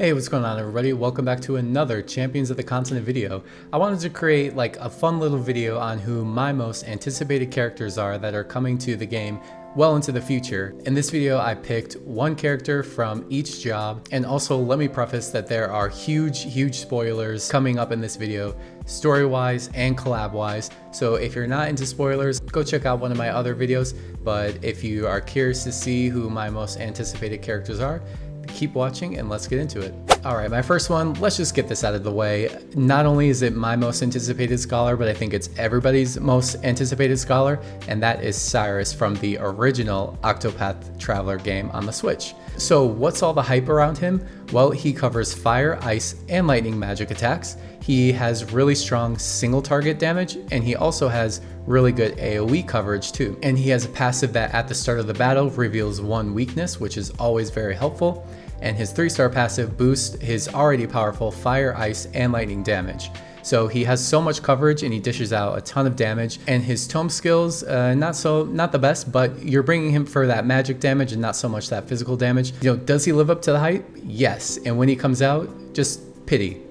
Hey, what's going on everybody? Welcome back to another Champions of the Continent video. I wanted to create like a fun little video on who my most anticipated characters are that are coming to the game well into the future. In this video, I picked one character from each job, and also let me preface that there are huge spoilers coming up in this video, story-wise and collab-wise. So if you're not into spoilers, go check out one of my other videos. But if you are curious to see who my most anticipated characters are, keep watching and let's get into it. Alright, my first one, let's just get this out of the way. Not only is it my most anticipated scholar, but I think it's everybody's most anticipated scholar, and that is Cyrus from the original Octopath Traveler game on the Switch. So what's all the hype around him? Well, he covers fire, ice, and lightning magic attacks. He has really strong single target damage, and he also has really good AoE coverage too. And he has a passive that at the start of the battle reveals one weakness, which is always very helpful. And his 3-star passive boosts his already powerful fire, ice, and lightning damage. So he has so much coverage and he dishes out a ton of damage, and his tome skills, not the best, but you're bringing him for that magic damage and not so much that physical damage. Does he live up to the hype? Yes. And when he comes out, just pity,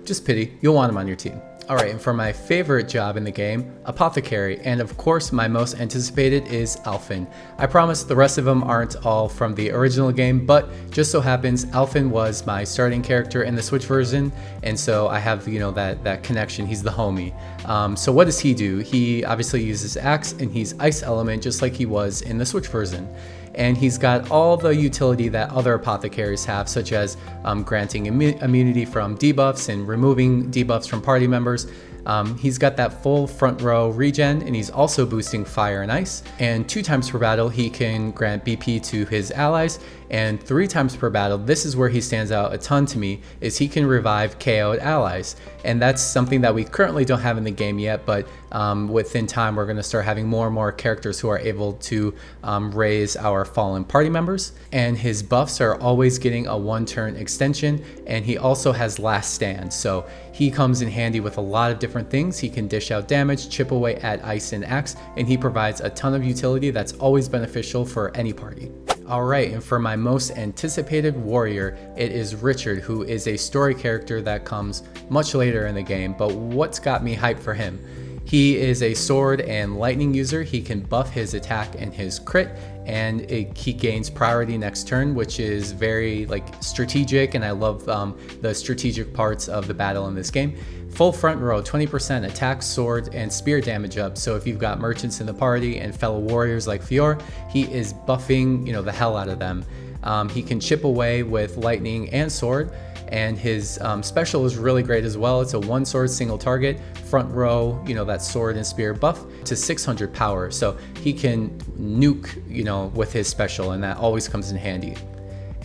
just pity. You'll want him on your team. Alright, and for my favorite job in the game, Apothecary, and of course my most anticipated is Alfyn. I promise the rest of them aren't all from the original game, but just so happens Alfyn was my starting character in the Switch version, and so I have, that connection. He's the homie. So what does he do? He obviously uses axe, and he's ice element just like he was in the Switch version. And he's got all the utility that other apothecaries have, such as granting immunity from debuffs and removing debuffs from party members. He's got that full front row regen, and he's also boosting fire and ice. And 2 times per battle, he can grant BP to his allies. And 3 times per battle, this is where he stands out a ton to me, is he can revive KO'd allies. And that's something that we currently don't have in the game yet, but within time we're going to start having more and more characters who are able to raise our fallen party members. And his buffs are always getting a 1-turn extension, and he also has last stand. So he comes in handy with a lot of different things. He can dish out damage, chip away at ice and axe, and he provides a ton of utility that's always beneficial for any party. Alright, and for my most anticipated warrior, it is Richard, who is a story character that comes much later in the game, but what's got me hyped for him? He is a sword and lightning user. He can buff his attack and his crit, and he gains priority next turn, which is very strategic, and I love the strategic parts of the battle in this game. Full front row, 20% attack, sword, and spear damage up. So if you've got merchants in the party and fellow warriors like Fior, he is buffing the hell out of them. He can chip away with lightning and sword, and his special is really great as well. It's a 1-sword single target, front row, that sword and spear buff to 600 power. So he can nuke, with his special, and that always comes in handy.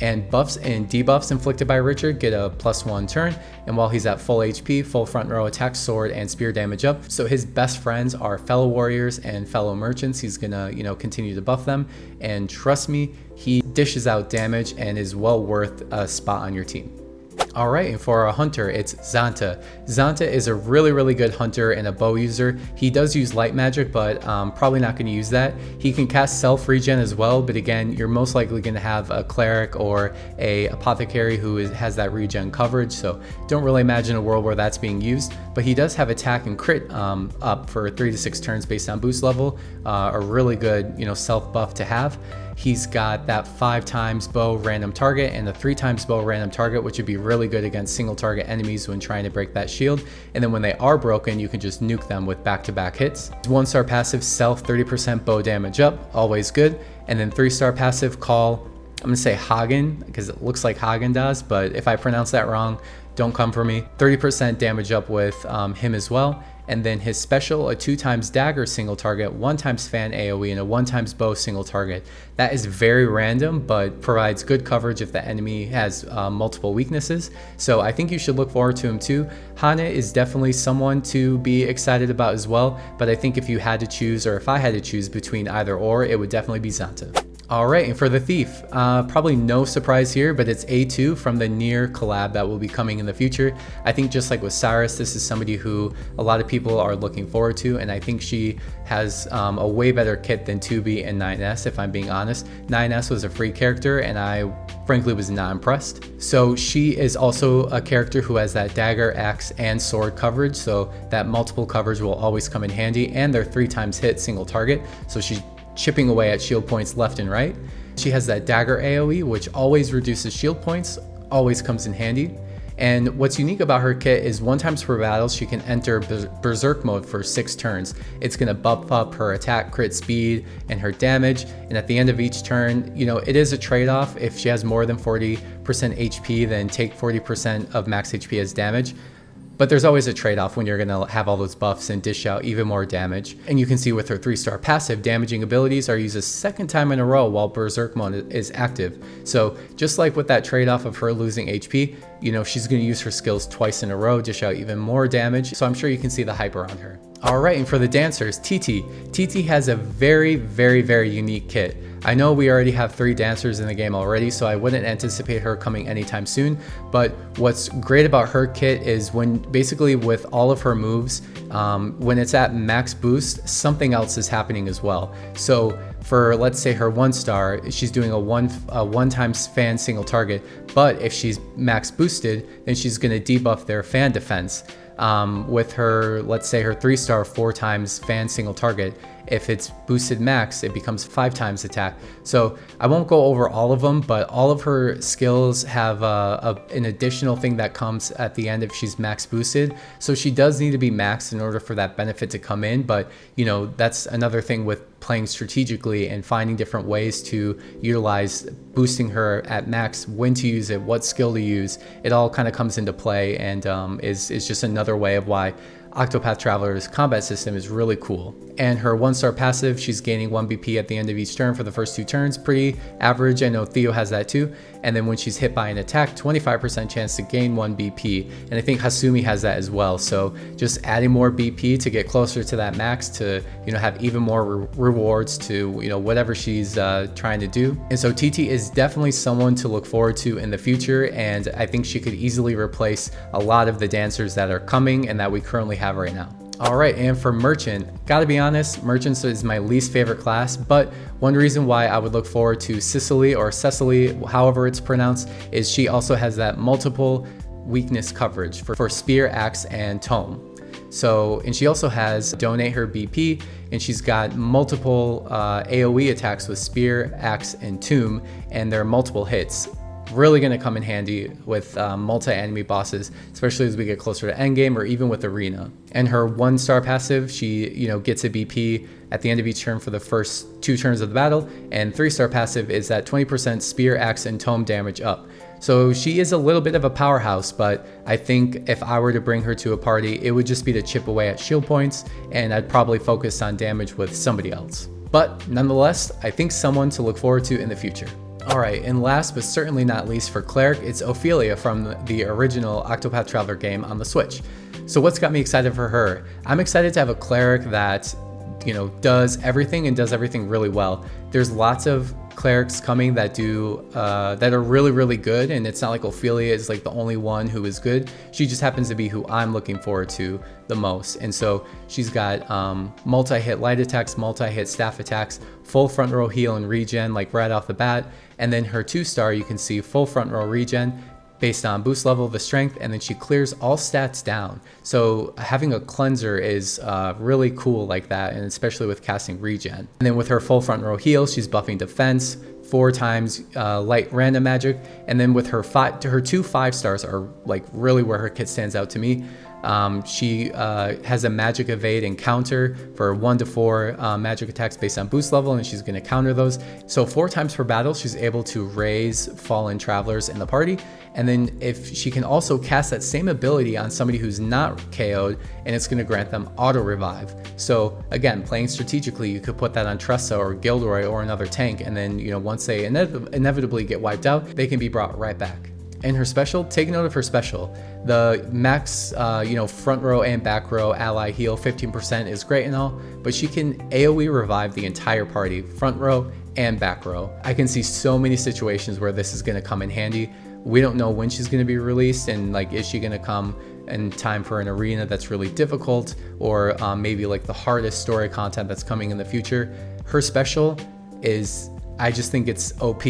And buffs and debuffs inflicted by Richard get a +1 turn, and while he's at full HP, full front row attack, sword, and spear damage up. So his best friends are fellow warriors and fellow merchants. He's gonna, continue to buff them, and trust me, he dishes out damage and is well worth a spot on your team. Alright, and for a hunter, it's Xanta. Xanta is a really good hunter and a bow user. He does use light magic, but probably not going to use that. He can cast self regen as well, but again, you're most likely going to have a cleric or a apothecary who has that regen coverage, so don't really imagine a world where that's being used. But he does have attack and crit up for 3 to 6 turns based on boost level, a really good self buff to have. He's got that 5 times bow random target and a 3 times bow random target, which would be really good against single target enemies when trying to break that shield. And then when they are broken, you can just nuke them with back-to-back hits. 1-star passive, self 30% bow damage up, always good. And then 3-star passive, call, I'm gonna say Hagen because it looks like Haagen-Dazs, but if I pronounce that wrong, don't come for me. 30% damage up with him as well. And then his special, a 2 times dagger single target, 1 times fan AoE, and a 1 times bow single target. That is very random, but provides good coverage if the enemy has multiple weaknesses. So I think you should look forward to him too. Hana is definitely someone to be excited about as well, but I think if you had to choose, or if I had to choose between either or, it would definitely be Xanta. Alright, and for the Thief, probably no surprise here, but it's A2 from the Nier collab that will be coming in the future. I think just like with Cyrus, this is somebody who a lot of people are looking forward to, and I think she has a way better kit than 2B and 9S, if I'm being honest. 9S was a free character, and I frankly was not impressed. So she is also a character who has that dagger, axe, and sword coverage, so that multiple coverage will always come in handy, and they're 3 times hit single target, so she's chipping away at shield points left and right. She has that dagger AoE, which always reduces shield points, always comes in handy. And what's unique about her kit is 1 time per battle, she can enter berserk mode for 6 turns. It's gonna buff up her attack, crit speed, and her damage. And at the end of each turn, you know, it is a trade-off. If she has more than 40% HP, then take 40% of max HP as damage. But there's always a trade-off when you're gonna have all those buffs and dish out even more damage. And you can see with her 3-star passive, damaging abilities are used a 2nd time in a row while Berserk mode is active. So just like with that trade-off of her losing HP, you know, she's gonna use her skills twice in a row, dish out even more damage. So I'm sure you can see the hype around her. Alright, and for the dancers, Tithi. Tithi has a very, very, very unique kit. I know we already have 3 dancers in the game already, so I wouldn't anticipate her coming anytime soon, but what's great about her kit is when basically with all of her moves, when it's at max boost, something else is happening as well. So for, let's say, her 1-star, she's doing a one times fan single target, but if she's max boosted, then she's gonna debuff their fan defense. With her, let's say her 3-star 4 times fan single target, if it's boosted max, it becomes 5 times attack. So I won't go over all of them, but all of her skills have an additional thing that comes at the end if she's max boosted. So she does need to be maxed in order for that benefit to come in. But you know, that's another thing with playing strategically and finding different ways to utilize boosting her at max, when to use it, what skill to use. It all kind of comes into play, and is just another way of why Octopath Traveler's combat system is really cool. And her 1-star passive, she's gaining 1 BP at the end of each turn for the first 2 turns. Pretty average. I know Theo has that too. And then when she's hit by an attack, 25% chance to gain 1 BP. And I think Hasumi has that as well. So just adding more BP to get closer to that max to, you know, have even more rewards to, you know, whatever she's trying to do. And so Tithi is definitely someone to look forward to in the future. And I think she could easily replace a lot of the dancers that are coming and that we currently have right now. Alright, and for Merchant, gotta be honest, Merchant is my least favorite class, but one reason why I would look forward to Cecily, or Cecily, however it's pronounced, is she also has that multiple weakness coverage for Spear, Axe, and Tome. So, and she also has Donate her BP, and she's got multiple AoE attacks with Spear, Axe, and Tomb, and there are multiple hits. Really going to come in handy with multi-enemy bosses, especially as we get closer to endgame or even with arena. And her 1-star passive, she, you know, gets a BP at the end of each turn for the first 2 turns of the battle, and 3-star passive is that 20% Spear, Axe, and Tome damage up. So she is a little bit of a powerhouse, but I think if I were to bring her to a party, it would just be to chip away at shield points, and I'd probably focus on damage with somebody else. But nonetheless, I think someone to look forward to in the future. Alright, and last but certainly not least for Cleric, it's Ophelia from the original Octopath Traveler game on the Switch. So what's got me excited for her? I'm excited to have a Cleric that, you know, does everything and does everything really well. There's lots of clerics coming that do that are really, really good, and it's not like Ophelia is like the only one who is good. She just happens to be who I'm looking forward to the most. And so she's got multi-hit light attacks, multi-hit staff attacks, full front row heal and regen like right off the bat. And then her 2-star, you can see full front row regen based on boost level of the strength, and then she clears all stats down. So having a cleanser is really cool like that, and especially with casting regen. And then with her full front row heal, she's buffing defense, 4 times light random magic, and then with her 2 5-stars are like really where her kit stands out to me. She has a magic evade and counter for 1 to 4 magic attacks based on boost level, and she's going to counter those. So 4 times per battle, she's able to raise fallen travelers in the party. And then if she can also cast that same ability on somebody who's not KO'd, and it's going to grant them auto revive. So again, playing strategically, you could put that on Tressa or Gilderoy or another tank, and then, you know, once they inevitably get wiped out, they can be brought right back. And her special, take note of her special. The max, you know, front row and back row ally heal 15% is great and all, but she can AoE revive the entire party, front row and back row. I can see so many situations where this is going to come in handy. We don't know when she's going to be released, and like, is she going to come in time for an arena that's really difficult, or maybe like the hardest story content that's coming in the future. Her special is, I just think it's OP,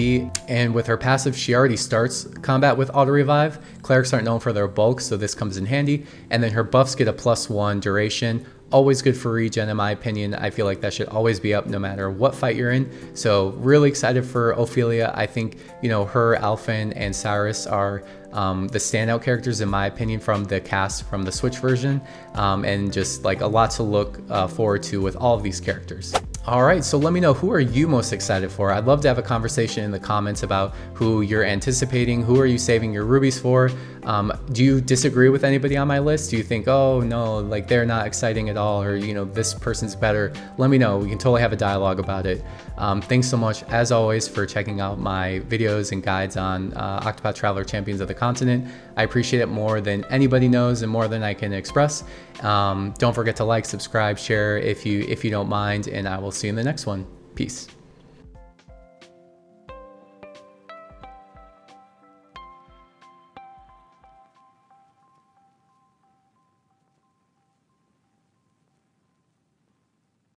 and with her passive, she already starts combat with auto revive. Clerics aren't known for their bulk, so this comes in handy. And then her buffs get a +1 duration. Always good for regen, in my opinion. I feel like that should always be up no matter what fight you're in. So really excited for Ophelia. I think, you know, her, Alfyn, and Cyrus are the standout characters in my opinion from the cast from the Switch version, and just like a lot to look forward to with all of these characters. All right, so let me know, who are you most excited for? I'd love to have a conversation in the comments about who you're anticipating. Who are you saving your rubies for? Do you disagree with anybody on my list? Do you think, oh no, like they're not exciting at all, or you know, this person's better? Let me know. We can totally have a dialogue about it. Thanks so much, as always, for checking out my videos and guides on Octopath Traveler Champions of the Continent. I appreciate it more than anybody knows and more than I can express. Don't forget to like, subscribe, share if you don't mind, and I will see you in the next one. Peace.